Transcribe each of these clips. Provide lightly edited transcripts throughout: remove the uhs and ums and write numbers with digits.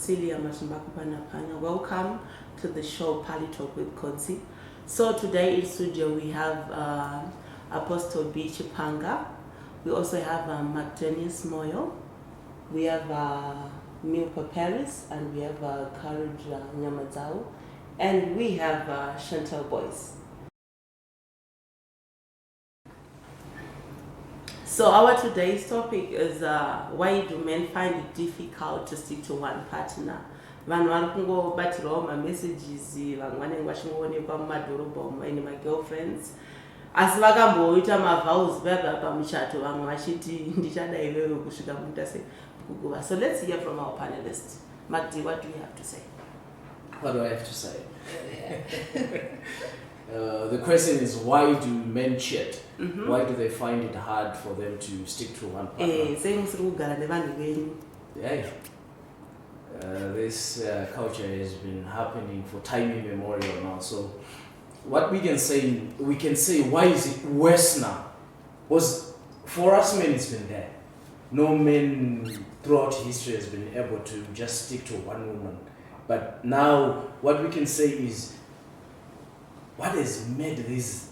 Consilia Masumbakupanapanya. Welcome to the show Pali Talk with Consi. So today in studio we have Apostle B. Chipanga. We also have Macdenius Moyo. We have Milpa Paris, and we have Courage Nyamadzao. And we have Chantal Boyce. So our today's topic is why do men find it difficult to stick to one partner? Vanhu vari kungobatirawo mamessages vamwe vachingoonekwa mumadhorobha umo ine magirlfriends asi vakamboita mavows vabva pamuchato vamwe vachiti ndichada iwewe kusvika mutase kuguva. So let's hear from our panelists. Magdi, what do you have to say? What do I have to say? The question is, why do men cheat? Mm-hmm. Why do they find it hard for them to stick to one partner? This culture has been happening for time immemorial now. So what we can say, why is it worse now? Was for us men, it's been there. No men throughout history has been able to just stick to one woman. But now what we can say is, what has made this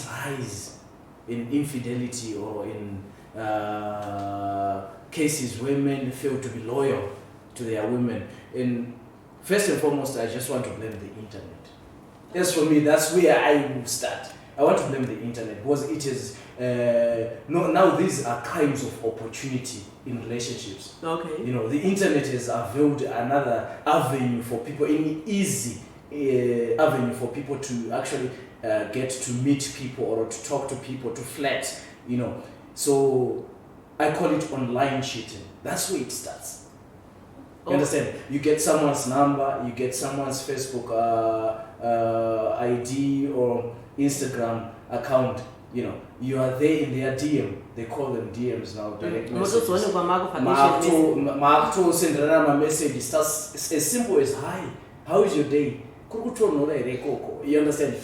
rise in infidelity or in cases where men fail to be loyal to their women? And first and foremost, I just want to blame the internet. As for me, that's where I will start. I want to blame the internet because it is now these are kinds of opportunity in relationships. Okay. You know, the internet has availed another avenue for people, an easy avenue for people to actually get to meet people or to talk to people, to flirt, you know. So I call it online cheating. That's where it starts. You understand? You get someone's number, you get someone's Facebook ID or Instagram account, you know, you are there in their DM. They call them DMs now, direct messages. Message starts as simple as, hi, how is your day? You understand?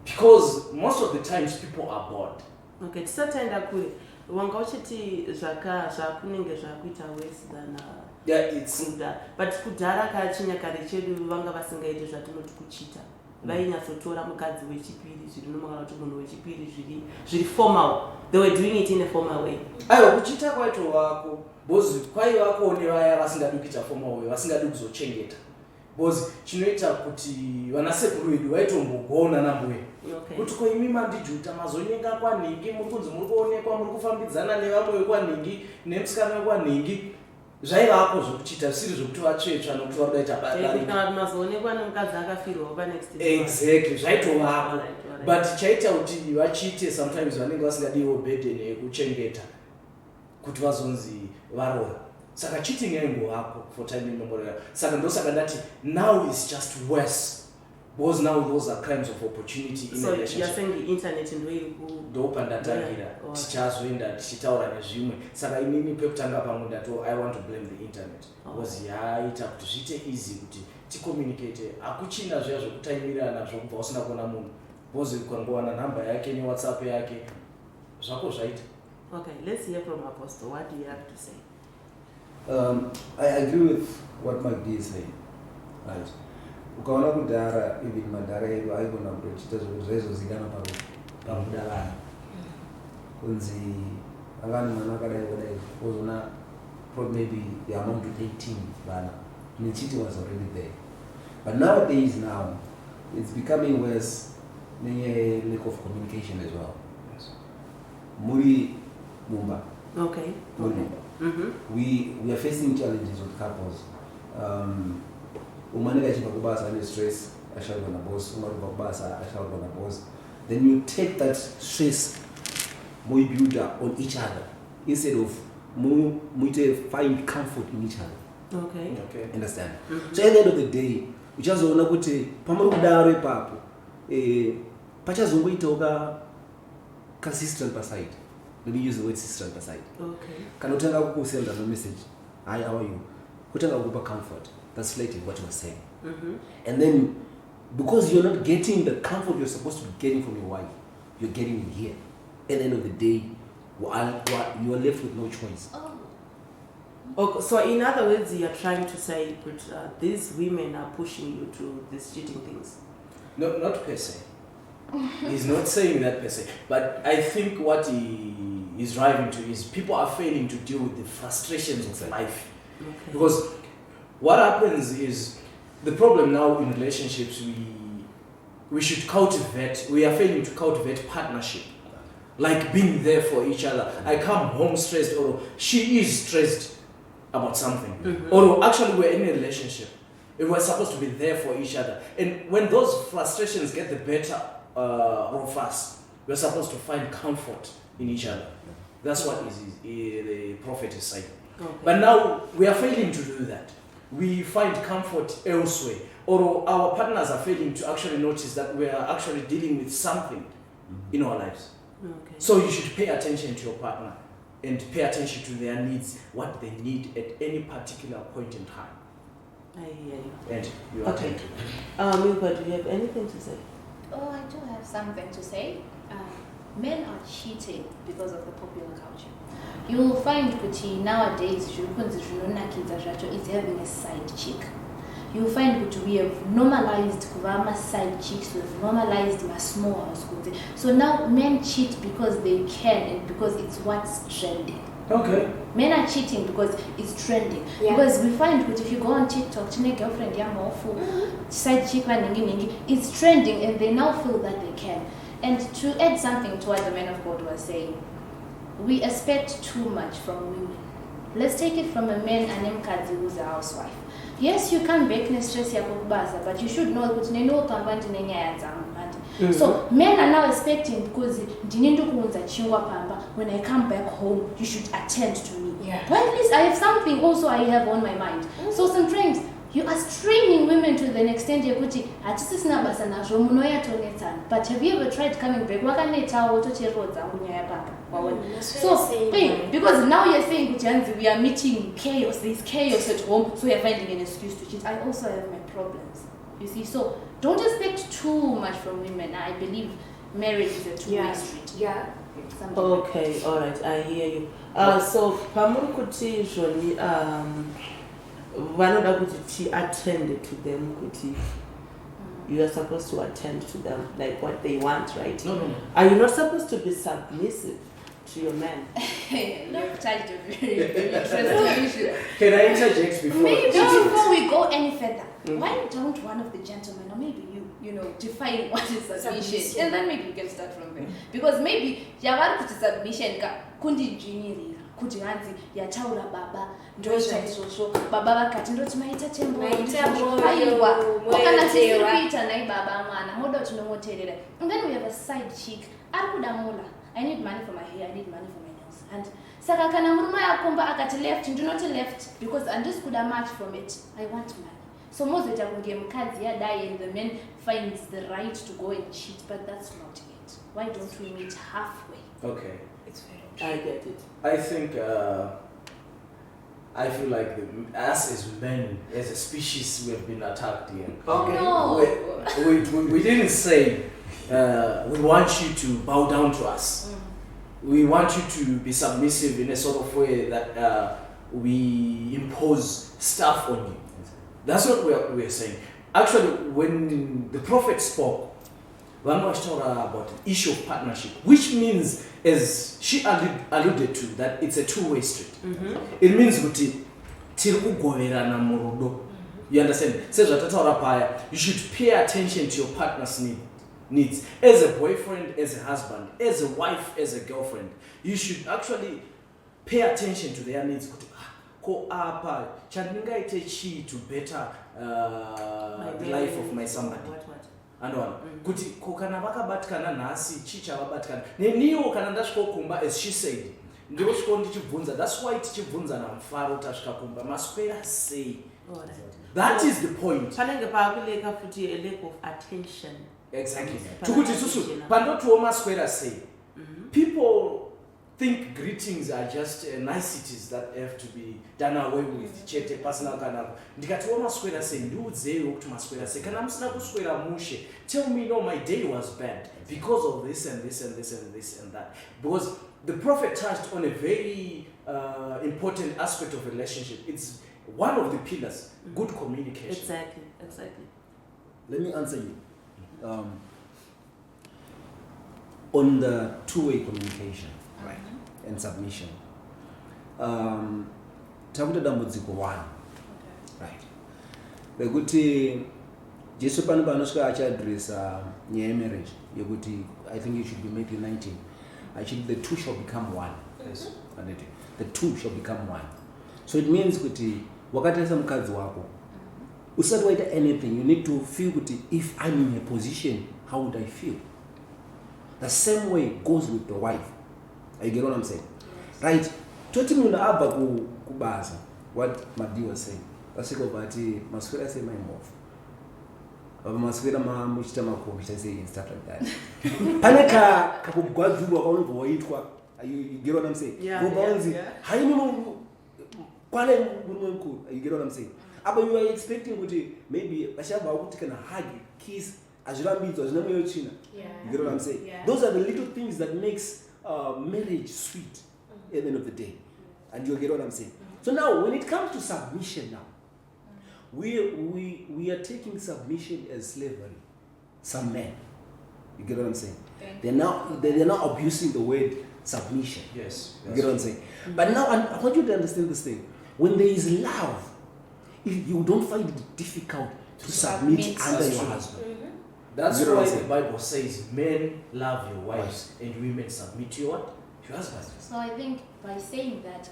Because most of the times people are bored. Okay, tisatenda kule wangauchiti zvakunenge zvakuita worse than it's but kudhara kachinyakare chedu vanga vasingaiti zvatinoti kuchita vainyatsotora mukadzi wechipiri zviri nomagana kuti munhu wechipiri zviri formal. They were doing it in a formal way. Aiwa kuchita kwaito wako bozi kwai wako nevaya vasingadi kuita formal way, vasingadi kuzochengeta. Bozi chinoita kuti vanasekuru vedu vaitombogona nambuye kuti ko imi mandijuta mazonyenga kwaningi muri kunzi muri kuonekwa muri kufambidzana nevamwe vekwaningi nemusikana wekwaningi zvaivako zvokuchita zvisiri zvokuti vatsvetsva nokuti vari kudaita kana mazoonekwa nemukadzi akafirwawo panext. Exactly, zvaitovako. But chaita kuti vachite sometimes vanenge vasingadiwo burden yekuchengeta kuti vazonzi varora. Saka cheating aingovako for time immemorial. Saka ndosaka ndati now it's just worse. Because now those are kinds of opportunity in a relationship. So you're saying the internet ndopandatangira tichazoenda tichitaura nezvimwe. Saka inini pekutanga pamwe ndato I want to blame the internet. Because yaita kuti zviite easy kuti ticommunicate. Akuchina zviya zvokutaimirana zvokubva usina kuona munhu. Because ukangowana number yake neWhatsApp yake zvako zvaita. Okay, let's hear from Apostle. What do you have to say? I agree with what Magdi is saying. Right. Ukaona kudhara even madhara edu aigona kutochita zvaizozikana pamudavana kunzi angani mwana akadai kudai ozona maybe the amount to 18 vana the cheating was already there. But nowadays it's becoming worse. Lack of communication as well. Yes. Muri Mumba. Okay. Muri Mumba. Mm-hmm. We are facing challenges with couples. Umaneka chipa kubasa ane stress, ashaurwa na boss. Umaneka kubasa ashaurwa na boss. Then you take that stress, more build up on each other instead of find comfort in each other. Okay. Understand? Mm-hmm. So at the end of the day, uchazoona kuti pamuri kudaro ipapo pachazongoitawo consistent paside. Let me use the word system aside. Okay. Can you tell us send a message? Hi, how are you? Who tell us comfort? That's related what you were saying. Mm-hmm. And then, because you're not getting the comfort you're supposed to be getting from your wife, you're getting it here. At the end of the day, you are left with no choice. Okay, so in other words, you're trying to say, but these women are pushing you to these cheating things. No, not per se. He's not saying that per se. But I think what he is driving to is people are failing to deal with the frustrations of life. Okay. Because what happens is the problem now in relationships, we should cultivate, we are failing to cultivate partnership. Like being there for each other. I come home stressed, or she is stressed about something. Mhm. Or actually we're in a relationship. And we're supposed to be there for each other. And when those frustrations get the better of us, we're supposed to find comfort in each other. That's what the prophet is saying. Okay. But now we are failing to do that. We find comfort elsewhere. Or our partners are failing to actually notice that we are actually dealing with something in our lives. Okay. So you should pay attention to your partner and pay attention to their needs, what they need at any particular point in time. I hear you. And you Okay. attend to. Milka, do you have anything to say? Oh, I do have something to say. Men are cheating because of the popular culture. You will find kuti nowadays is having a side chick. You will find that we have normalized kuvama side chicks, we have normalized my small house. So now men cheat because they can and because it's what's trending. Okay. Men are cheating because it's trending. Yeah. Because we find that if you go on TikTok, to girlfriend, side chick, it's trending and they now feel that they can. And to add something to what the man of God was saying, we expect too much from women. Let's take it from a man and Mkazi who's a housewife. Yes, you can bake stress but you should know that so men are now expecting because when I come back home, you should attend to me. Yeah. Well, at least I have something also I have on my mind. So sometimes you are straining women to the extent you're putting but have you ever tried coming back? So, because now you're saying we are meeting chaos, there's chaos at home, so you're finding an excuse to cheat. I also have my problems. You see, so don't expect too much from women. I believe marriage is a two-way street. Yeah. Something Okay, all right, I hear you. So pamuri kuti zvoni vanoda kuti attend to them kuti you are supposed to attend to them like what they want, right? No. Are you not supposed to be submissive to your man? Look, child, a very interesting issue. Can I interject before? Maybe before we go any further, why don't one of the gentlemen, or maybe you define what is submission, and then maybe we can start from there. Because maybe yavari kuti submission ka kundijinirira kuti hanzi yataura baba ndoita izvozvo baba vakati ndoti maita tembo aiwa kana tisiri kuita nai baba mwana moda kuti nomoteerera. And then we have a side chick ari kuda mula, I need money for my hair, I need money for my nails. And saka kana murume akomba akati left, ndinoti left because andisi kuda much from it, I want money. So mozoita kunge mukadzi yadai and the man finds the right to go and cheat, but that's not it. Why don't we meet halfway? Okay. It's very I get it. I think I feel like us as men, as a species, we have been attacked here. Okay. No. We didn't say we want you to bow down to us. We want you to be submissive in a sort of way that we impose stuff on you. That's not what we're saying. Actually, when the prophet spoke, one was talking about the issue of partnership, which means, as she alluded to, that it's a two-way street. It means kuti tiri kugoverana murudo. You understand? Says you should pay attention to your partner's needs. As a boyfriend, as a husband, as a wife, as a girlfriend, you should actually pay attention to their needs. Ko apa chandingaite chi to better the life of my somebody. Andona kuti kana vakabatikana nhasi chichavabatikana neniwo kana ndasvikokumba, as she said, ndosviko ndichibvunza. That's why tichibvunza namufaro tasvika kumba maswera sei. That is the point. Panenge paakuleka futi a lack of attention. Exactly. Tukuti susu pandotiwo maswera sei. People think greetings are just niceties that have to be done away with. Chete personal kanako. Ndikatiwo maswera sei ndiudzeiwo kuti maswera sei. Kana musina kuswera mushe, tell me no, my day was bad because of this and this and this and this and that. Because the prophet touched on a very important aspect of a relationship. It's one of the pillars. Good communication. Exactly. Let me answer you. On the two-way communication, right, and submission. Takuta dambudziko one, right. Bekuti Jesu pano panosvika achiadresa nyaya yemarriage yekuti I think it should be Matthew 19. Actually, the two shall become one. Yes. The two shall become one. So it means kuti wakatarisa mukadzi wako usati waita anything, you need to feel kuti if I'm in a position, how would I feel? The same way goes with the wife. You get what I'm saying? Yes. Right? Toti munhu abva kubasa, what Madi was saying. Vasvika vati maswera say my move. Maswera muchita makombisha say stuff like that. Pane kakugwadzurwa kaunobva waitwa. You get what I'm saying? Yeah. Haini kwale murume mukuru. You get what I'm saying? But you are expecting kuti maybe vachabva kuti kana hug, kiss, azvirambidzwa zvina mweyo china. You get what I'm saying? Yeah. Those are the little things that makes marriage sweet at the end of the day. And you get what I'm saying? So now, when it comes to submission now, we are taking submission as slavery. Some men. You get what I'm saying? They're now abusing the word submission. Yes. You get what I'm saying? But now, I want you to understand this thing. When there is love, if you don't find it difficult to submit under your husband. That's You know why what I'm the Bible says, men love your wives and women submit to your what? Your husbands. So I think by saying that,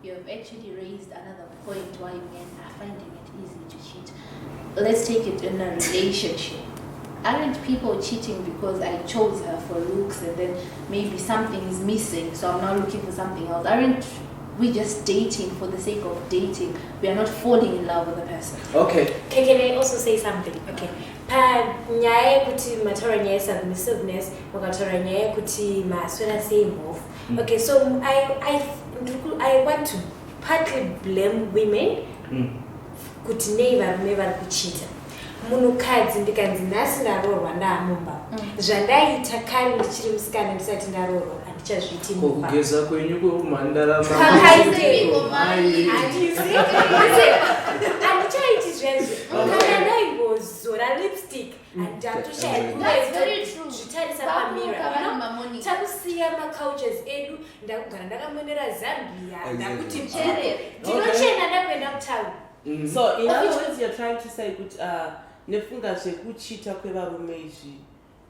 you have actually raised another point why men are finding it easy to cheat. Let's take it in a relationship. Aren't people cheating because I chose her for looks and then maybe something is missing, so I'm now looking for something else? Aren't we just dating for the sake of dating? We are not falling in love with the person. Okay. Can I also say something? Okay. Nyaya kuti matora nyaya submissiveness, makatora nyaya kuti maswera say move. Okay, so I want to partly blame women kuti nei varume vari kuchita. Munhukadzi ndikanzi nhasi ndaroorwa ndaamumba. Zvandaita kare ndichiri musikana ndisati ndaroorwa handichazviiti mumba. Kugeza kwenyu kwekumhandara handichaiti zvezvo. Kana ndaingozora lipstick handatoshayazvitarisa pamira. Takusiya macouches edu ndakugara ndakamonera Zambia ndakuti ndinochena ndakuenda kutauni. So in other words, you're trying to say kuti nefunga zvekuchita kwevarume izvi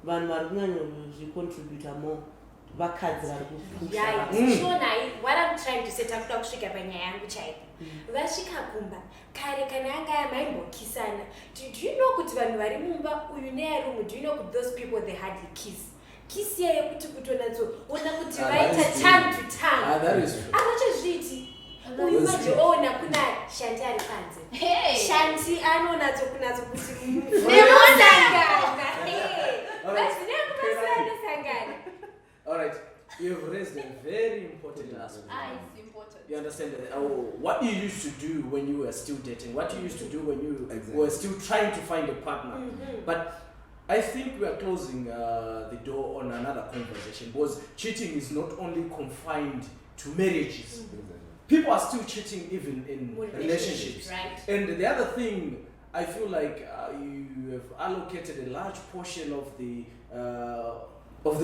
vanhu vari kunyanya zvicontributa more vakadzi vari kupusha. What I'm trying to say takuda kusvika panyaya yangu chaipo. Vasvika kumba kare kana anga yamaimbokisana. Do you know kuti vanhu vari mumba uyu nearume, do you know kuti those people they hardly kiss? Kiss iya yekuti kutonatsoona kuti vaita tongue to tongue. That is true. Avachazviiti. Uyu mazoona kuna Shanti ari panze. Shanti anonatso kunatso kuti nemusangana. Sangana. All right. You've raised a very important aspect. It's important. You understand that? What you used to do when you were still dating, what you used to do when you were still trying to find a partner. But I think we are closing the door on another conversation because cheating is not only confined to marriages. People are still cheating even in relationships. Right. And the other thing, I feel like you have allocated a large portion of the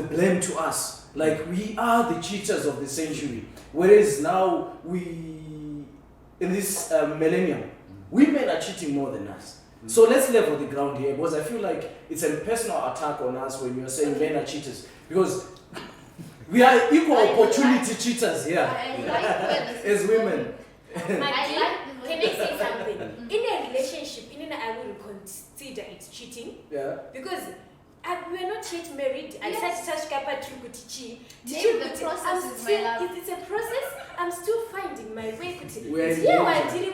blame to us. Like we are the cheaters of the century. Whereas now in this millennium, women are cheating more than us. So let's level the ground here because I feel like it's a personal attack on us when you're saying men are cheaters. Because we are equal opportunity cheaters here as women. Can I say something? In a relationship, I will consider it cheating. Yeah. Because we are not yet married. I said such capacity. The process is my love. It's a process. I'm still finding my way. We are I'm sure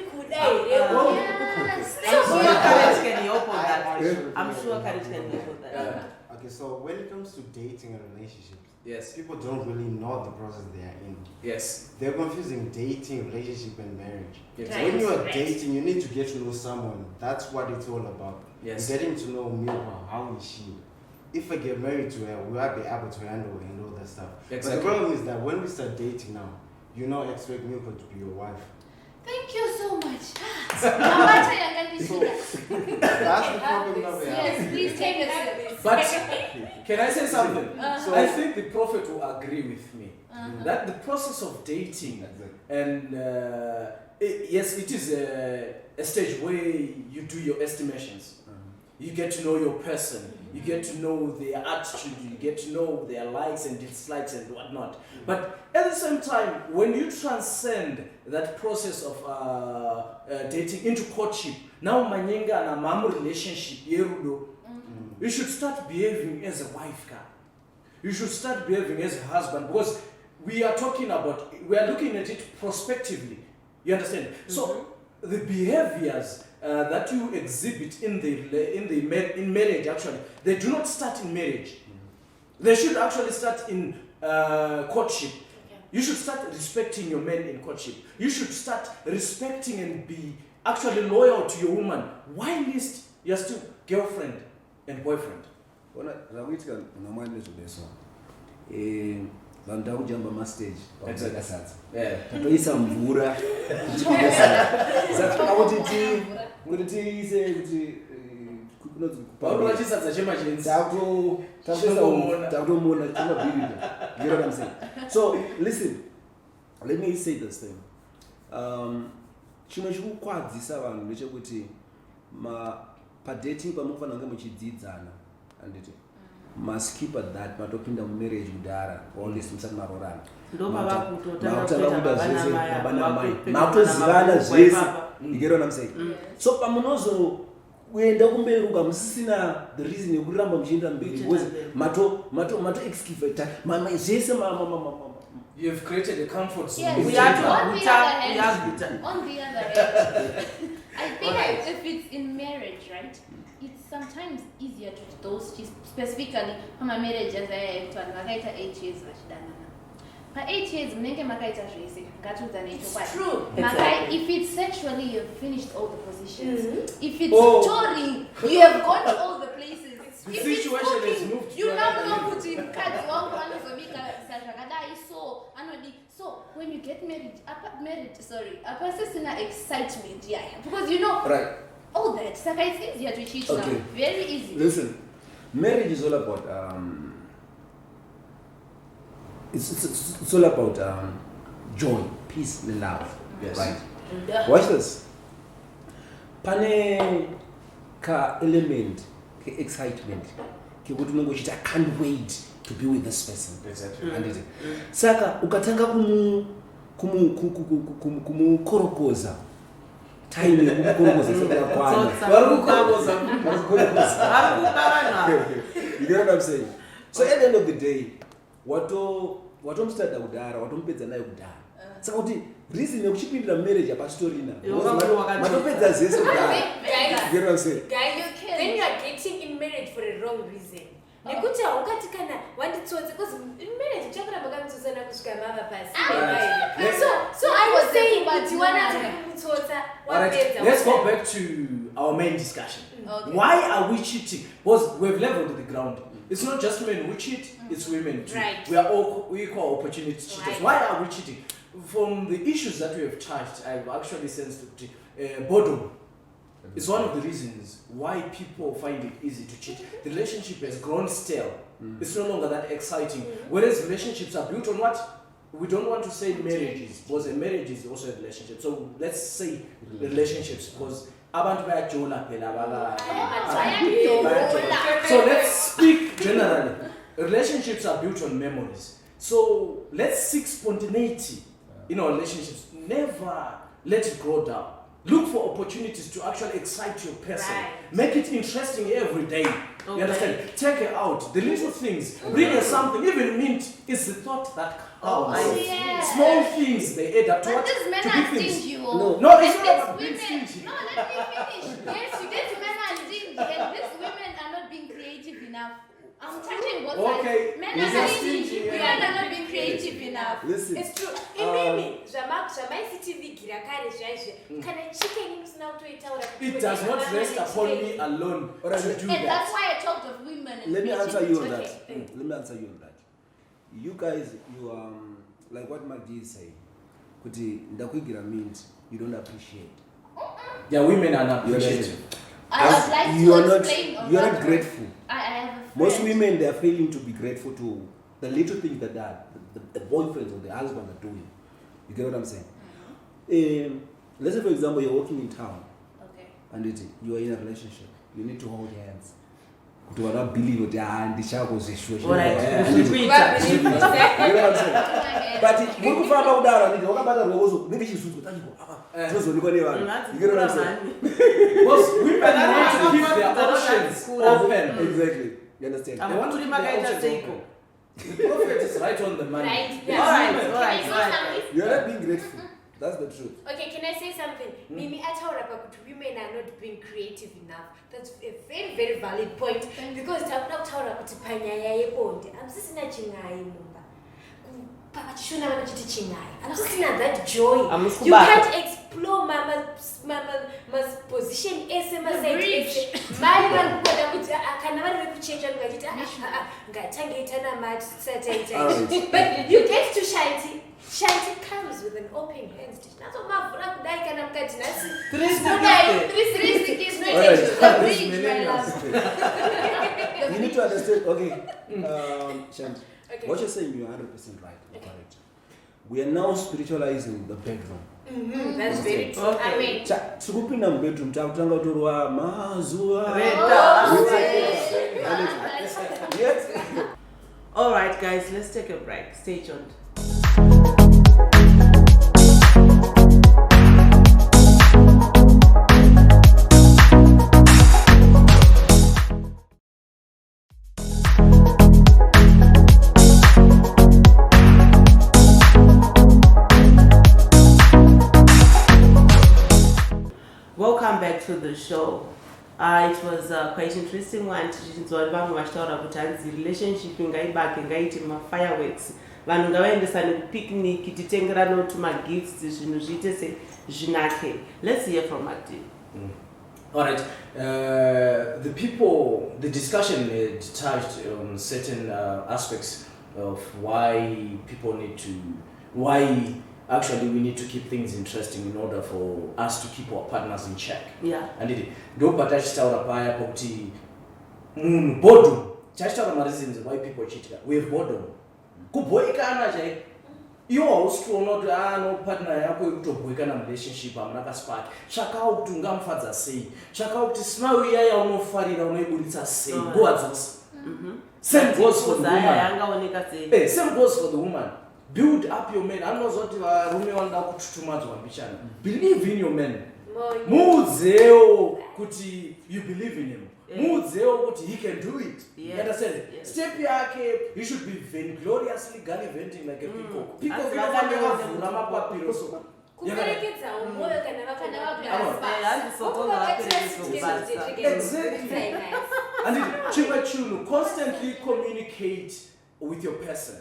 Courage can help on that. Okay, so when it comes to dating and relationships, Yes. people don't really know the process they are in. Yes. They're confusing dating, relationship, and marriage. Yes. Right. When you are dating, you need to get to know someone. That's what it's all about. Yes. Getting to know me, how is she? If I get married to her, will I be able to handle her and all that stuff? Exactly. But the problem is that when we start dating now, you now expect Milko to be your wife. Thank you so much. Mama, That's the problem that we have. yes, please take a sip. But can I say something? Uh-huh. I think the prophet will agree with me that the process of dating and yes, it is a stage where you do your estimations. You get to know your person. You get to know their attitude. You get to know their likes and dislikes and whatnot. But at the same time, when you transcend that process of dating into courtship, now manyenga na mamu relationship yerudo, you should start behaving as a wife. You should start behaving as a husband, because we are looking at it prospectively. You understand? So the behaviors that you exhibit in marriage, actually, they do not start in marriage. They should actually start in courtship. You should start respecting your man in courtship. You should start respecting and be actually loyal to your woman. Why least you're still girlfriend and boyfriend? Zvakuitika namwari nezvobeso vanhu takujamba mastage pakubeka sadza tatoisa mvura tichibeka sadza saka toda kuti tiise kuti chisadza chemachenzi takutomona timabhirida. You know what I'm saying? So listen, let me say this thing. Chimwe chikukwadzisa vanhu ndechekuti padating pamunofanira kunge muchidzidzana anditi must keep at that matopinda mumarriage kudhara or least musati marorana makutozivana zvese. You get what I'm saying? So pamunozoenda kumberi musisina the reason yekuramba muchienda mberi because mato excavate zvese you've created a comfort zone. Yes, on the other hand, I think if it's in marriage, right, it's sometimes easier to those specifically from a marriage as I have 8 years. For 8 years, it's true. If it's sexually, you've finished all the positions. If it's touring, you have gone to all the places. The situation has moved. You now know put in cards. So when you get married, a person in excitement, because you know all that. It's easier to cheat now. Very easy. Listen, marriage is all about it's all about joy, peace, and love. Yes. Right? Watch this. Pane ka element, ka excitement. I can't wait to be with this person. Exactly. And saka ukatanga kumukorokoza time yekukorokoza you get what I'm saying? So at the end of the day, watomstata kudhara watompedza naye kudhara saka kuti reason yekuchipindira marriage hapasitorina matopedza zese kudhara. You get what I'm saying? When you are getting in marriage for a wrong reason, nekuti haukati kana wanditsotse because in marriage uchakuramba kamutsotsana kusvika mava pasi. So I was saying that you want to kumtsotsa wapedza. Let's go back to our main discussion. Why are we cheating? Because we've leveled the ground. It's not just men who cheat, it's women too. Right. We are all equal opportunity cheaters. Right. Why are we cheating? From the issues that we have touched, I've actually sensed boredom. It's one of the reasons why people find it easy to cheat. The relationship has grown stale. It's no longer that exciting. Whereas relationships are built on what? We don't want to say marriages, because a marriage is also a relationship. So let's say relationships, because abantu bayajola phela so let's speak generally. Relationships are built on memories. So let's seek spontaneity in our relationships. Never let it grow down. Look for opportunities to actually excite your person. Right. Make it interesting every day. You understand? Take it out. The little things. Bring her something. Even mint is the thought that counts. Small things, they add up to But what? these men To are big things. stingy. No, it's not about being Women. stingy. No, let me finish. Yes, these men are stingy, and these women are not being creative enough. I'm touching both Okay. sides. Men Yes, are stingy, stingy. yeah. Women are not being creative enough. Listen. It's true. Imimi zvamaisitivigira kare zvaizve kana chikeni musina kutoitaura It does not rest upon me alone to do And that's that. why I talked of women. And Let me answer you on Okay. that. Let me answer you on that. You guys, you like what Magdi is saying. kuti ndakuigira mint, you don't appreciate. Yeah, women are not You appreciative. I would like you to are explain on you are that not one. grateful. I have a friend. Most women, they are failing to be grateful to the little things that the boyfriends or the husband are doing. You get what I'm saying? Let's say, for example, you're walking in town Okay. and you are in a relationship. You need to hold hands. Do not believe what they are and the child goes Alright. You know what I'm saying? But you find out that you walk about the rules, maybe she's good. Just when you go there, you get what I'm saying? Because women want to keep their options open. Exactly. You understand? They want to keep their options open. The prophet is right on the money. Right? All Yeah. right. Can I say something? You are not being grateful. That's the truth. Okay, can I say something? Mimi ataurapa kuti women are not being creative enough. That's a very, very valid point. Because takuda kutaura kuti panyaya yebonde amusisina chingai mumba. Pachishona vanachiti chingai. Amusisina that joy. You can't explore mama's position ese maside ese. Mali vanokona kuti kana vari vekuchecha ngachiti ngatangeitana mati sataita. But you get to Shanti. Shanti comes with an open hand stitch. That's what my friend like and I'm cutting us. 360 is not Alright. the bridge, my love. You need to understand. Okay, Shanti, Okay. what you're saying, you're 100% right. You're correct. We are now spiritualizing the bedroom. That's very true. Okay. I mean, Tikupinda mubedroom takutanga kutorwa mazuva. Yes. All right, guys, let's take a break. Stay tuned. Welcome back to the show. It was quite interesting one. Vamwe vachitaura kuti hanzi relationship ngaibake ngaiti mafireworks, vanhu ngavaendesane kupicnic, titengerane tumagifts, zvinhu zviite zvinake. Let's hear from Magdi. Alright, the discussion touched on certain aspects of why actually we need to keep things interesting in order for us to keep our partners in check. Yeah. And ndo tachitaura paya pokuti munhu boredom, tachitaura reasons why people cheat. We have boredom. Kuboekana chai. Iwo hausikuona kuti no partner yako yekutobhoekana relationship hamuna kaspark. Chakawo kuti ungamufadza sei. Chakawo kuti smile iya yaunofarira unoibuditsa sei. Nguva dzose. Same goes for the woman. Same goes for the woman. Build up your men. Anozoti varume vanoda kututumadzwa mbishana. Believe in your men. Muudzewo kuti you believe in him. Muudzewo kuti he can do it. You understand? Step yake, he should be vaingloriously gallivanting like a peacock. Peacock inofana mapapiro so. kuperekedza umoyo kana Exactly. And chimwe chunu, constantly communicate with your person.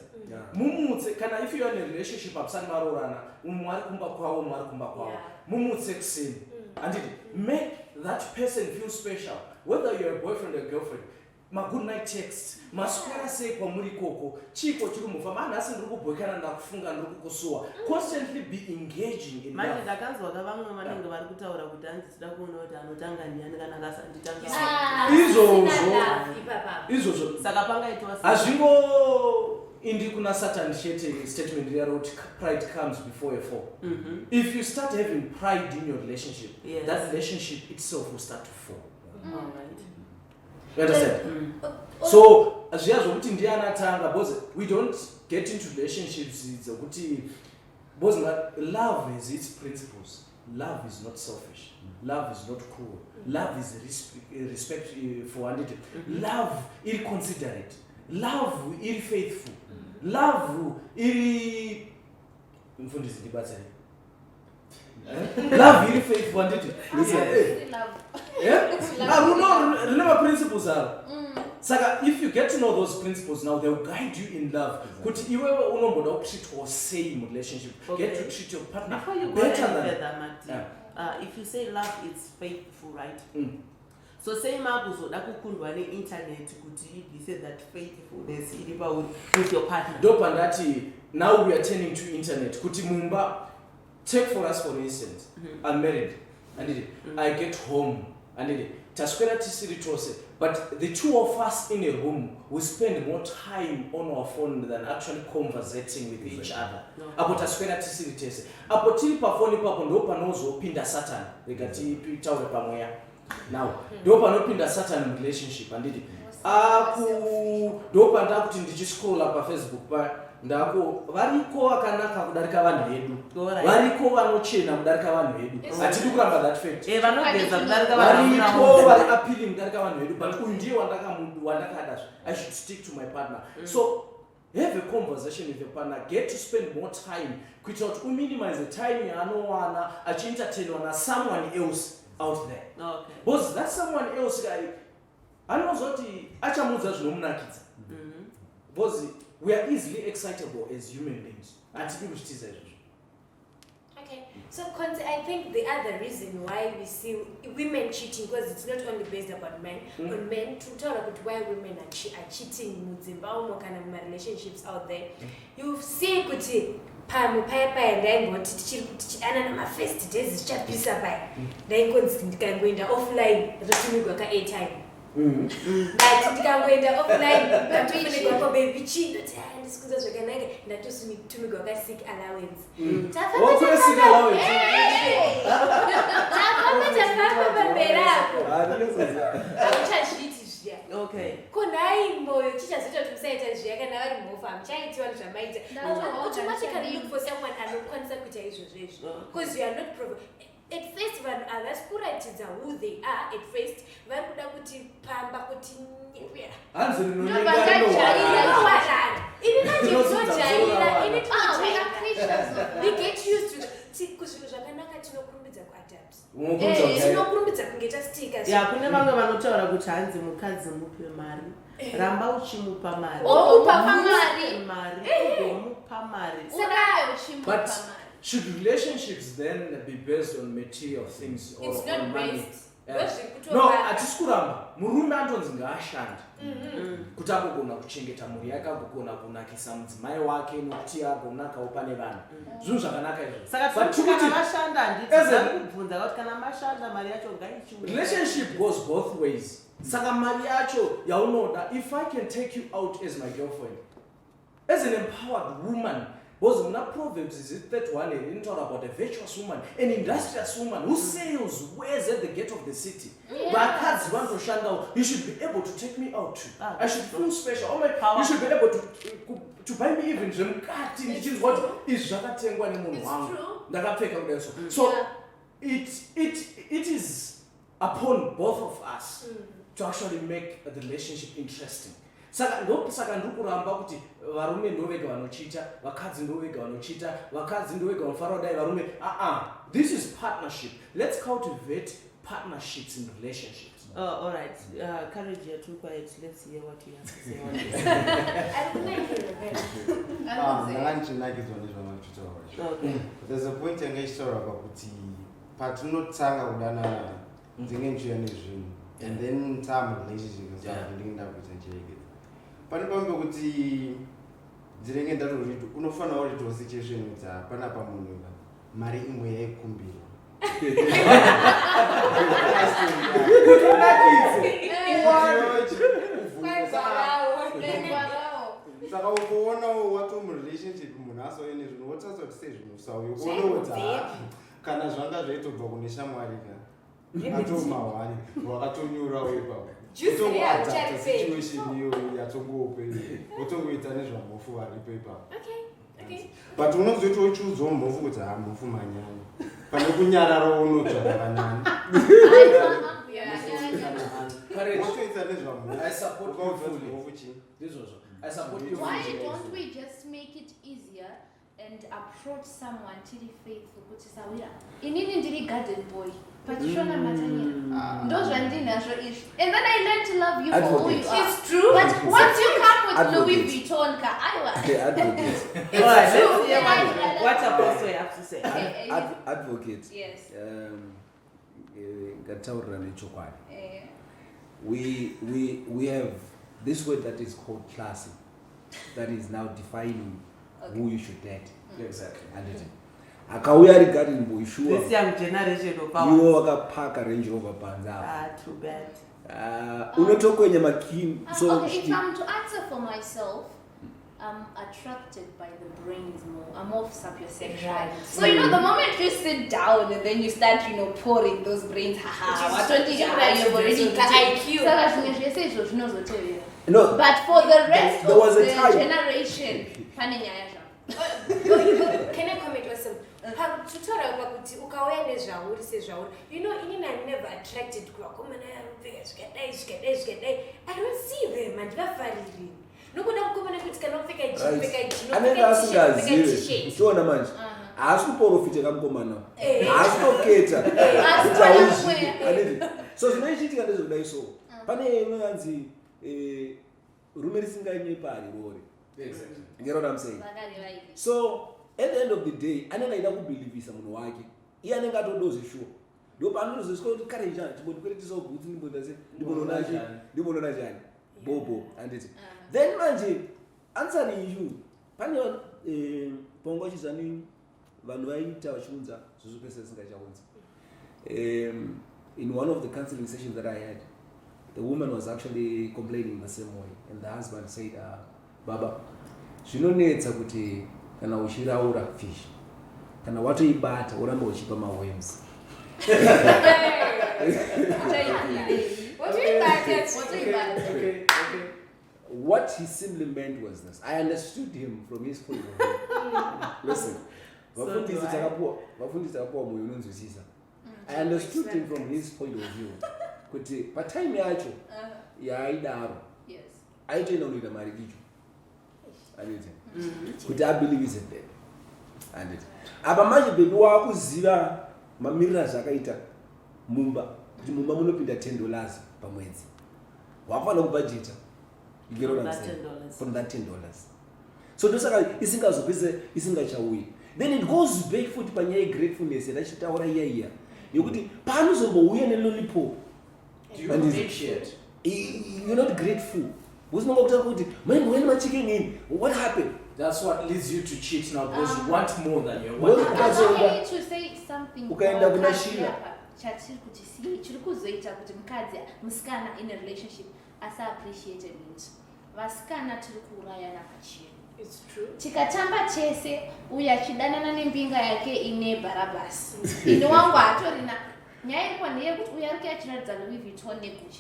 Mumutse kana if you are in a relationship apsani marorana umwe ari kumba kwawo umwe ari kumba kwawo mumutse kuseni and make that person feel special, whether you're a boyfriend or girlfriend. My good night text maswera sei kwamuri koko chiko chiri mufamba anasi ndiri kubhoekana ndakufunga ndiri kukusuwa. Constantly be engaging in manje love. ndakanzwa vamwe vanenge vari kutaura kuti hanzisida kuona kuti anotanga ndiani kana akasanditanga izvozvo saka pangaitwa hazvingo indi kuna Satan shete statement riyaro kuti pride comes before a fall. If you start having pride in your relationship, that relationship itself will start to fall. All right. You understand? So zviya zvokuti ndiani atanga, because we don't get into relationships dzokuti because love has its principles. Love is not selfish. Love is not cruel. Love is respect for one another. Love is considerate. Love is faithful. Love is mfundisi ndibatsani. Love is faithful and remember principles are. Saka, if you get to know those principles now, they will guide you in love. Kuti iwe unomboda treat or say in relationship, get to treat your partner before you go better any than further, if you say love is faithful, right? So say makuzoda kukundwa ne-internet kuti you say that faithfulness iripa with your partner. Dopandati, now we are turning to internet. Kuti mumba take for us for instance, I'm married, and I get home, and taswera tisiri tose, but the two of us in a room, we spend more time on our phone than actually conversating with each other. Apo taswera tisiri tese. Apo tiri pa phone papo ndo panozopinda Satan. Rekati taure pamweya. Now, ndo panopinda Satan in relationship, and ndo panda kuti ndichiscroll pa Facebook pa ndako variko akanaka kudarika vanhu vedu, variko vanochena kudarika vanhu vedu, atidi kuramba that fact. Vanogeza kudarika variko vari appealing kudarika vanhu vedu, but uyu ndiye wandakada, I should stick to my partner. So have a conversation with your partner, get to spend more time, kuitira kuti minimize the time yaanowana achientertainwa na someone else out there. Okay. Because that someone else guy anozoti achamudza zvinomunakidza. Because we are easily excitable as human beings. Okay, so I think the other reason why we see women cheating, because it's not only based upon men, on men, to talk about why women are cheating in kind of relationships out there. You see, kuti pamupaipa ndaingoti ana namafirst days zvichapisa pai ndaingonzi ndikangoenda offline rotumigwa ka-airtime but ndikangoenda offline ndatofunigwa kwa baby chino ndisikuza zvakanaka ndatotumigwa ka-sick allowance tafamba pamberapo auchazviti zviya kunhai moyo chichazoita kuti musaita zviya kana vari muofa muchaitiwa zvamaita automatically look for someone anokwanisa kuita izvozvezvo because you are not at first vanhu havasi kuratidza who they are at first vari kuda kuti pamba kuti we get used to kuzvinhu zvakanaka tinokurumbidza kuadapt tinokurumbidza kunge tastika kune vamwe vanotaura kuti hanzi mukadzi mupe mari ramba uchimupa mari ugomupa mari. But should relationships then be based on material things or it's on not money? based. No, hatisi kuramba murume antonzi ngaashande kuti agogona kuchengeta mhuri yake, agogona kunakisa mudzimai wake nokuti agonakawo pane vanhu. Zvinhu zvakanaka izvo. Saka kana vashanda handikubvunza kuti kana mashanda mari yacho ngaichiuya. Relationship goes both ways. Saka mari yacho yaunoda, if I can take you out as my girlfriend, as an empowered woman, because in Proverbs is it 31 it talk about a virtuous woman, an industrious woman who sails wares at the gate of the city. But cards want to shine out. You should be able to take me out too. I should feel special. Oh my, you should be able to buy me even Remkati, which is what is Jakatengwa Nemun. So it is upon both of us to actually make the relationship interesting. Saka ndokuramba kuti varume ndovega vanochita, vakadzi ndovega vanochita, vakadzi ndovega vanofara kudai varume. This is partnership. Let's cultivate partnerships in relationships. All right. Courage, you're too quiet. Let's hear what you have to say on this. There's a point in the story about patunotanga kudanana ndingenjira nezvinhu and then time relationship is ndinenda kuita njeke. Pane pamwe kuti ndinenge ndatoriti unofanira uri to situation kuti hapana pamunhu mari imwe yaikumbirwa. Saka ukuona wato murelationship munhu asauya nezvinhu wotariswa kuti sezvinhu usauya ukuona kuti kana zvanga zvaitobva kune shamwari ka atomahwani wakatonyurawo ipapo utongoadapta situation iyo yatongoope utongoita nezvamofu varipo ipapo. But unozoita uchiudzawo mhofu kuti hamhofu manyanya pane kunyarara unodzva nakanani. Why don't we just make it easier and approach someone tiri faithful kuti sawira inini ndiri garden boy patishona matanyira ndo zvandinazvo izvi and then I learned to love you for who you are. It's true, but once you come with Louis Vuitton ka what Apostle you have to say? Advocate. Yes. Ngataurira nechokwadi. We have this word that is called classy, that is now defining who you should date. Exactly. akauya ari garden boy sure This young generation of iwo ours. wakapaka Range Rover panza Ah, too bad. unotokwenya makin so Okay, if I'm to answer for myself, I'm attracted by the brains more. I'm more sapiosexual. Right. So you know, the moment you sit down and then you start, pouring those brains, haha, Which is- you've already the IQ. no But for the rest There of was a the time. generation, pane nyaya zvapo. Can I comment also? Tutorial pakuti ukauya nezvauri sezvauri. You know, inini I'm never attracted kuvakomana vanopfeka zvikadai. I don't see them handivafariri. Nokuda kukomana kuti kana upfeka anenge asingazivi tiona manje haasi kuprofita kamukomana haasi kuketa kuti hauzivi aniti so zvinoichiitika ndezvekudai so pane inonzi rume risinganyepari rori you know what I'm saying. So at the end of the day anenge aida kubhilivhisa munhu wake iye anenge atodozvishuwa ndo paanozosvika kuti karejani chimbondikweretisa bhutsi ndimbonoona chani bobo anditi then manje answering you pane pongo chizani vanhu vaita vachiunza zvizvo pese singachaunza in one of the counseling sessions that I had, the woman was actually complaining the same way and the husband said baba zvinonetsa kuti kana uchiraura fish kana watoibata uramba uchipa maworms What he simply meant was this. I understood him from his point of view. Listen, vafundisi takapuwa moyo unonzwisisa. I understood him from his point of view. Kuti patime yacho yaidaro aitoenda kunoita mari icho anditi kuti abelieve it then anditi apa manje bebi wakuziva mamirira zvakaita mumba kuti mumba munopinda $10 pamwedzi wafanira kubhajeta you get what I'm saying from that $10 so ndosaka isingazopese isingachauyi then it goes back futi panyaya yegratefulness yatachitaura iya yokuti paanozombouya nelolipo you're not grateful uzinonga kutaura kuti maimboweni machicken in what happened. That's what leads you to cheat now because you want more than you Well, want. I need to say something. Ukaenda kuna shida. Chatiri kuti chiri kuzoita kuti mukadzi musikana in a relationship asa appreciated it. Vasikana tiri kuurayana pachino. It's true. Tikatamba chese uya achidanana nembinga yake ine Barabas. Ino wangu atorina nyaya iripo ndeyekuti uya arikuti achiratidza Louis Vuitton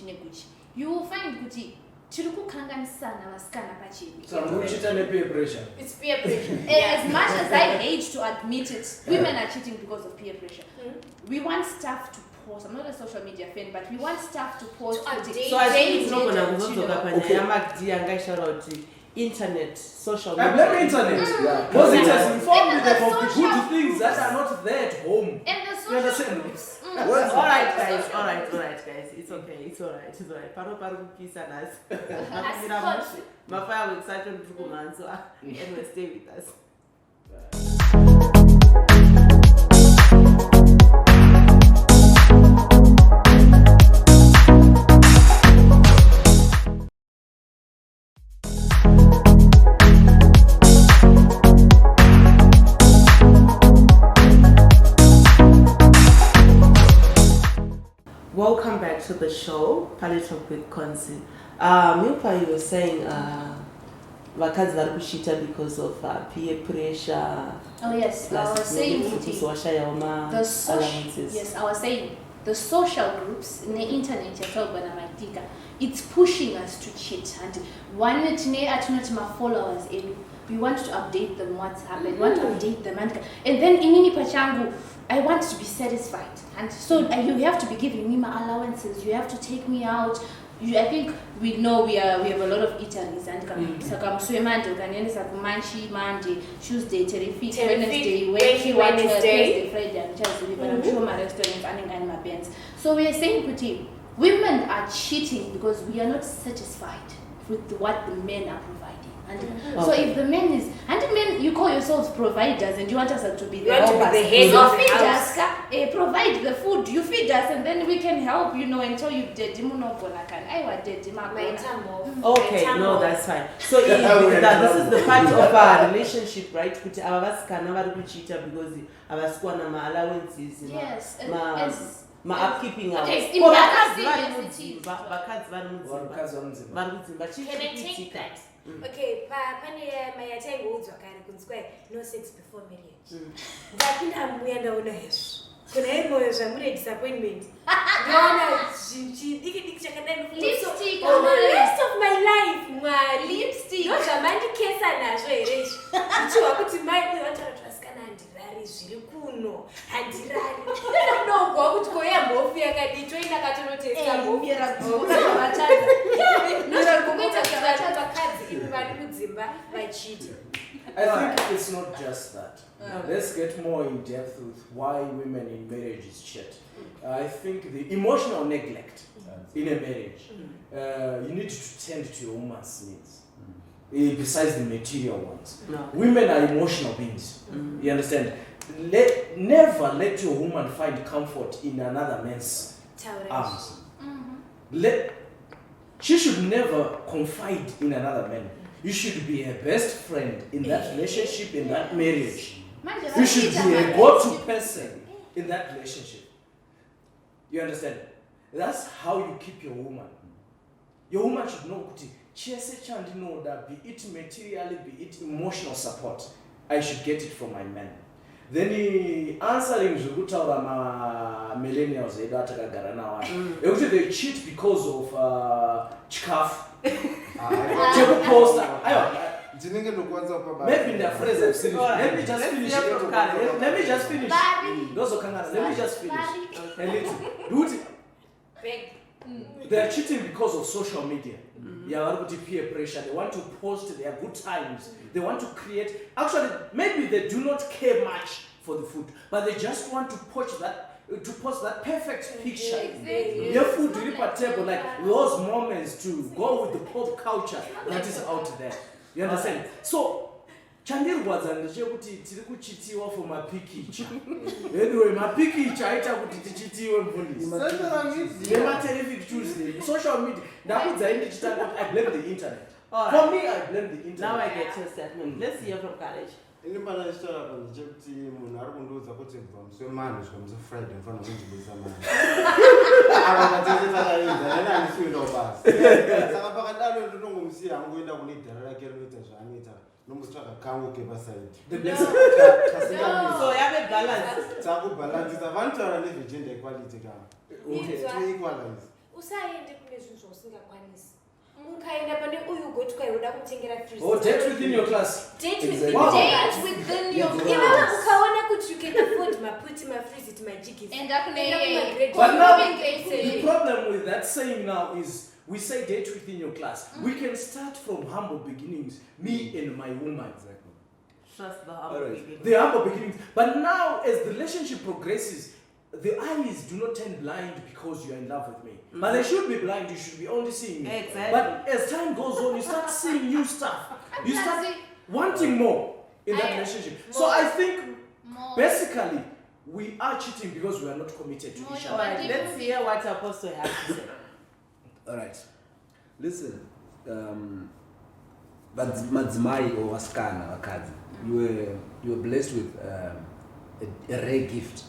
neguchi. You will find kuti tiri kukanganisana vasikana pachino. So I'm cheating and peer pressure. It's peer pressure. As much as I hate to admit it, women are cheating because of peer pressure. We want stuff to post. I'm not a social media fan, but we want stuff to post. To update. So I think tinogona kuzodzoka panyaya magdi angaishaura kuti internet, social I media. blame internet. Yeah. Because it has informed And me the of the social good things that are not there at home. And the You social understand? groups. Alright guys, it's alright. Pano pari kupisa nasi. Mafireworks acho ndiri kumhanzo. Anyway, stay with us. Welcome back to the show, Pali Talk with Konzi. Milpa, you were saying vakadzi vari kushita because of peer pressure. Oh yes, I was saying the social. Yes, I was saying the social groups in the internet. It's pushing us to cheat, and one today my followers in. We want to update them what's happened. We want to update them, and then in Nini Pachangu, I want to be satisfied, and so you have to be giving me my allowances. You have to take me out. I think we know we have a lot of eateries, and Monday, Monday, Tuesday, Terrific, Wednesday, Wednesday, Friday, and Thursday. But I'm sure my restaurants and my bands. So we are saying, Kuti, women are cheating because we are not satisfied. with what the men are providing. So if the men is, and the men, you call yourselves providers and you want us to be the head so of the feed house. us, provide the food, you feed us, and then we can help, until you did. My time off. Okay, My time no, off. that's fine. So this is the part of our relationship, right? Kuti ava vasikana vari kuchiita because havasikuwana ma-allowances, Yes, ma-upkeeping hours. Okay, Ko in vakadzi that vari city, mudzimba, vakadzi vari mudzimba, Vakadzi vari mudzimba. vari kudzimba. Chii Can I take chirikuitika? that? Okay, pane mayataimboudzwa kare kunzi kwai no sex before marriage. Ndapinda muya ndaona hezvo. Kuna imoyo zvamune disappointment. Ndaona chidiki chakadai Lipstick, for the rest of my life. Mwari. Lipstick. Ndozvamandikesa nazvo here izvi. Ndichiwa kuti mai uyu vataratwasikana handirari zviri kuno. Handirari. Ndinogwa kuti koya mhofu yakadii toenda katonotesta mhofu. I think it's not just that. Let's get more in depth with why women in marriages cheat. I think the emotional neglect in a marriage, you need to tend to your woman's needs. Besides the material ones. No. Women are emotional beings. You understand? Never let your woman find comfort in another man's arms. She should never confide in another man. You should be her best friend in that relationship, in that marriage. You should be a go-to person in that relationship. You understand? That's how you keep your woman. Your woman should know, be it materially, be it emotional support. I should get it from my man. Then answering zvekutaura millennials edu atakagara nawo ekuti they cheat because of chikafu chekuposta ndinenge ndokwanisa pa maybe ndaphrase finish. Let me just finish ndozokangana. Let me just finish a little duty. They are cheating because of social media. Peer pressure. They want to post their good times. They want to create. Actually, maybe they do not care much for the food, but they just want to post that perfect picture. Exactly. Your food really at table, like those moments to go with the pop culture that is out there. You understand? So. Chandirwadza ndechekuti tiri kuchitiwa for mapikicha. Anyway, mapikicha aita kuti tichitiwe mfundisi. Terrific Tuesday. Social media. Ndakudza ndichitanga I blame the internet. For me, I blame the internet. Now I get your statement. Let's hear from Courage. ini pana chitaura pa ndechekuti munhu ari kundiudza kuti kubva musi wemani kusvika musi friday mfanira kunzvibisa mani apa patese takaedza nani handisiuendawo basi saka pakadaro ndinongomusiya hangoenda kune dhara rake rinoita zvaanoita nombotsvaga kangu kepasaidi So yave balance. takubhalansisa vanotaura nezvegender equality kama toequalize usaende kune zvinhu zvausingakwanisi. Ukaenda pane uyu goti kwaiuda kutengera date within your class. Date Exactly. within Wow. your class. Ukaona kuti you can afford maputi, mafreeze, majigis. And up in But now, the the problem with that saying now is we say date within your class. We can start from humble beginnings, me and my woman. Trust the humble beginning. The humble beginnings. But now, as the relationship progresses, the eyes do not turn blind because you are in love with me. But they should be blind, you should be only seeing me. Exactly. But as time goes on, you start seeing new stuff. You start wanting more in that relationship. So I think basically we are cheating because we are not committed to each All other. right, let's hear what Apostle has to say. All right. Listen, madzimai or vasikana vakadzi, you were blessed with a rare gift.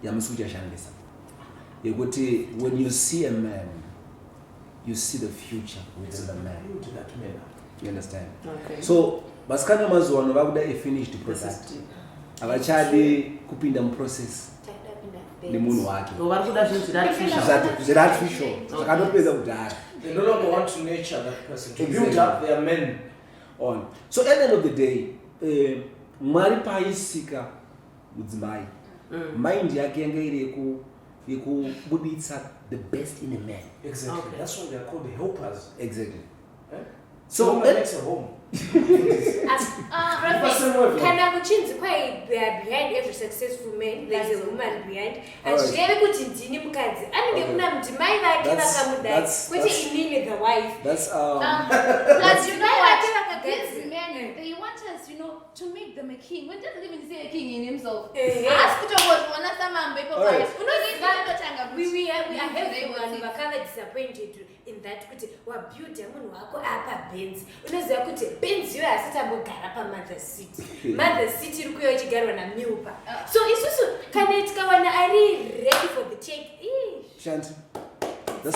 Yamusuchashandisa. Yekuti when you see a man, you see the future within the man. You understand? Okay. So vasikana mazuwano vakuda a finished product. Avachadi kupinda muprocess nemunhu wake. So vari kuda zvinhu Zvirartificial. Zvakatopedza kudhara. They no longer want to nurture that person, to build up their men on. So at the end of the day, Mwari paisika mudzimai. Mind yake yanga iri yekubuditsa the best in a man. Exactly. Okay. That's why they are called the helpers. Exactly. So woman makes a home. Kana kuchinzi kwai they are behind every successful man, there is a woman behind. Azvirevi kuti ndini mukadzi anenge kuna mudzimai vake vakamudai kuti inini the wife. That's Plus, you know what? These men, they want us, to make them a king. When doesn't even say a king in himself. Ask to what one of them and people Alright. We are having vakava disappointed in that kuti wabuilda munhu wako apa Benz. Unoziva kuti Benz yo asitambogara paMother City. Mother City iri kuuya ichigarwa naMilpa. So isusu kana tikawana ari ready for the take. Shanti. The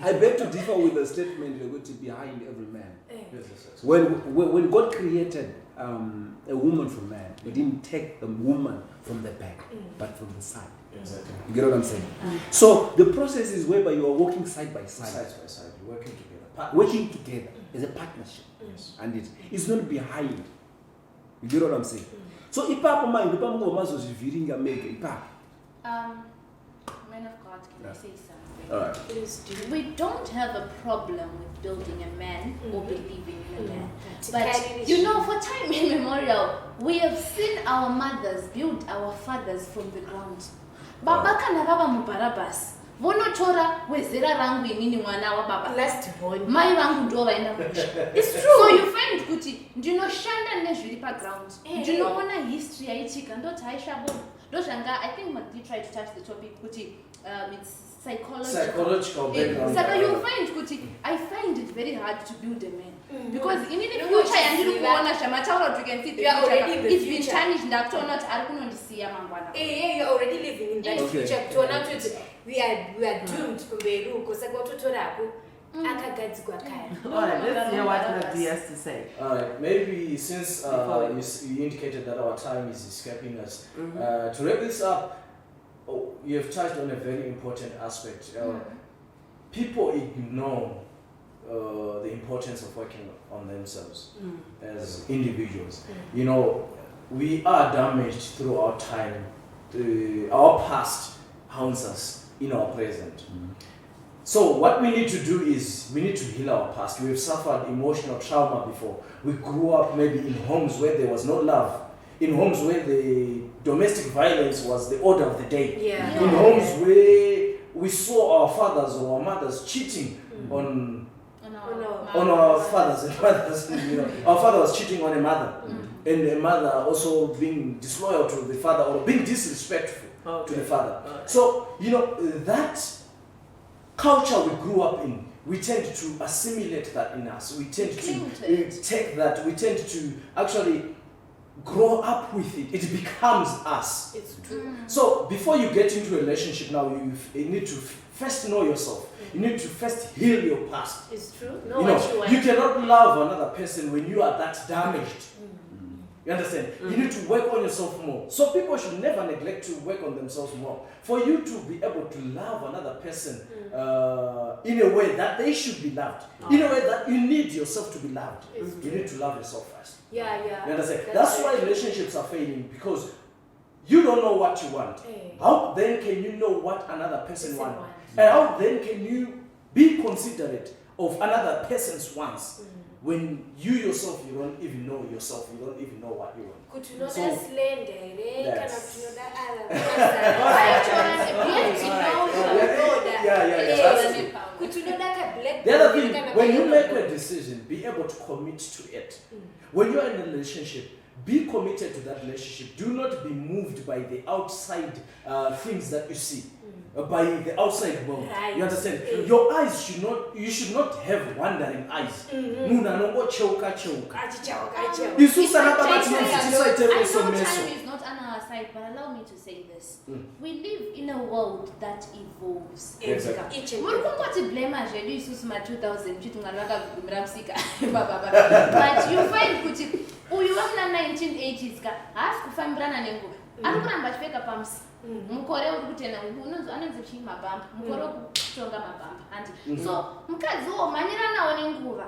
I beg to differ with the statement behind every man. Yes. When God created a woman from man, He didn't take the woman from the back, but from the side. Exactly. You get what I'm saying? So the process is whereby you are working side by side. Side by side, working together. Working together as a partnership. Yes. And it's not behind. You get what I'm saying? So ipapo mind, ipapo mazozviviringa mega ipapo. Men of God, can I say something? All right. Please do. We don't have a problem with building a man or believing in a man. But But for time immemorial, we have seen our mothers build our fathers from the ground. Baba kana baba mubarabas. Vonotora wezera rangu inini mwana wa baba. last born. Mai vangu ndo vaenda kusha. It's true. So you find kuti ndinoshanda nezviri paground. Ndinoona history yaitika ndoti haishabona. Ndoshanga, I think Magdi tried to touch the topic kuti it's Psychological background. So you find kuti I find it very hard to build a man because in the future yandiri kuona shamataura you can see the future it's been tarnished ndakutoona kuti ari kunondisiya mangwana. You're already living in that Okay. future. Kutoona kuti we are doomed kumberi uko saka watotorapo akagadzikwa kare. Alright, let's hear what Magdi has to say. Alright, maybe since you indicated that our time is escaping us, to wrap this up, you have touched on a very important aspect. People ignore the importance of working on themselves as individuals. We are damaged through our time. Our past haunts us in our present. So what we need to do is we need to heal our past. We've suffered emotional trauma before. We grew up maybe in homes where there was no love, in homes where the domestic violence was the order of the day, in homes where we saw our fathers or our mothers cheating on our fathers and mothers. Our father was cheating on a mother, and the mother also being disloyal to the father or being disrespectful to the father. So that culture we grew up in, we tend to assimilate that in us. We tend to take that. We tend to actually grow up with it. It becomes us. It's true. So before you get into a relationship now, you need to first know yourself. You need to first heal your past. It's true. Know what you want. You cannot love another person when you are that damaged. You understand? You need to work on yourself more. So people should never neglect to work on themselves more. For you to be able to love another person in a way that they should be loved, in a way that you need yourself to be loved, you need to love yourself first. Yeah. You understand? That's why relationships are failing, because you don't know what you want. How then can you know what another person wants? And how then can you be considerate of another person's wants? When you yourself, you don't even know yourself, you don't even know what you want. The other thing, when you make a decision, be able to commit to it. When you are in a relationship, be committed to that relationship. Do not be moved by the outside things that you see. By the outside world. Right. You understand? Your eyes you should not have wandering eyes. I know time is not on our side, but allow me to say this. We live in a world that evolves. Exactly. Murikumboti blame zvedu isusu ma2000 kuti mwari vakagumira musika but you find kuti uyu wamuna 1980s ka haasi kufambirana nenguva ari kuramba achipfeka pamusi mukore uri kutenda anonzi chii mabhamba mukore wekutonga mabhamba handi so mukadzi womhanyira nawo nenguva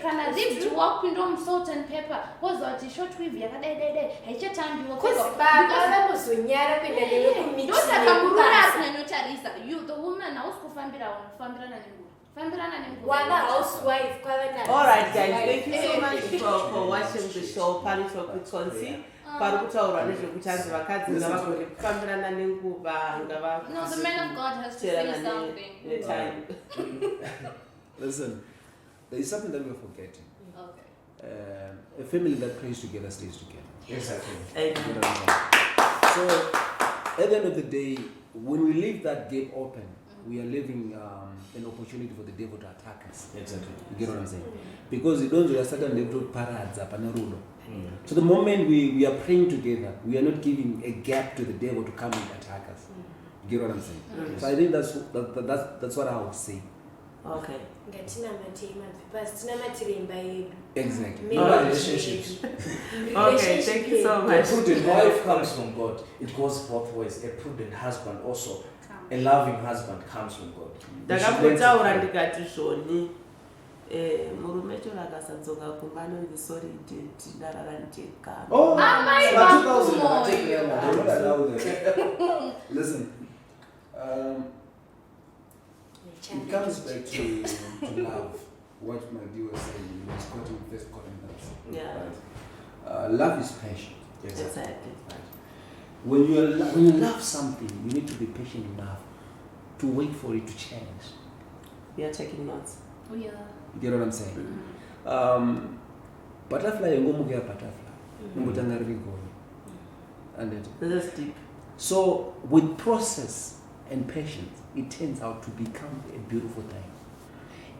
kana ribbed work salt and pepper wozwa kuti short weave yakadai haichatambiwo vamuzonyara kuenda newe ndosaka murume ari kunyanyotarisa the woman hausi kufambira unofambirana nenguva fambirana nenguva wana housewife kwava Alright guys, thank you so much for watching the show Pari Talk with Tonsi. Pari kutaura nezvekuti hanzi vakadzi ngavagone kufambirana nenguva No, the man of God has to say something. Listen, there is something that we're forgetting. Okay. A family that prays together stays together. Exactly. You know what I'm saying? So, at the end of the day, when we leave that gate open, we are leaving an opportunity for the devil to attack us. Exactly. You get what I'm saying? Because you don't just start devil parads up and rulo. So the moment we are praying together, we are not giving a gap to the devil to come and attack us. You get what I'm saying? So I think that's what I would say. Okay. Exactly. Relationships. Okay, thank you so A much. prudent wife comes from God. It goes both ways. A prudent husband also. A loving husband comes from God. Ndakambotsaura ndikati zvoni murume chero akasadzoka kumba anonzi sorry date ndarara ndega. Oh, my God. Listen, it comes back to love. What my dear was saying, he was quoting 1 Corinthians. Yeah. Right? Love is passion. Exactly. When you love something, you need to be patient enough to wait for it to change. We are taking notes. Oh yeah. You get what I'm saying? Butterfly ngomuke butterfly. Ngotanga rigoni. And This is deep. so with process and patience, it turns out to become a beautiful thing.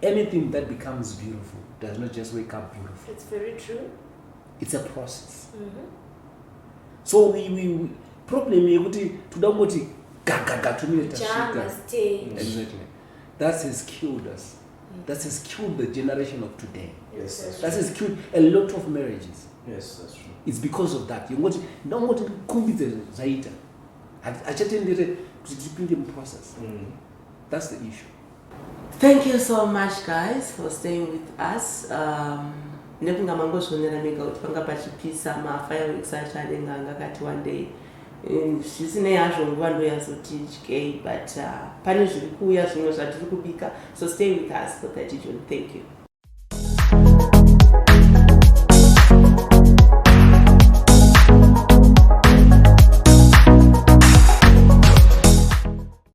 Anything that becomes beautiful does not just wake up beautiful. It's very true. It's a process. So we problem yekuti tudangoti gaga tumile Jam stay. Exactly. That has killed us. That has killed the generation of today. Yes, that's That true. has killed a lot of marriages. Yes, that's true. It's because of that. You're not kumbidze zaita. Achatendere kuti tipinde mu process. That's the issue. Thank you so much guys for staying with us. Nekunga mangozvionera mega kuti panga pachipisa ma-fireworks acho anenge angakati one day zvisinei hazvo nguva ndoyazoti dyei but pane zviri kuuya zvimwe zvatiri kubika, so stay with us for that. Thank you.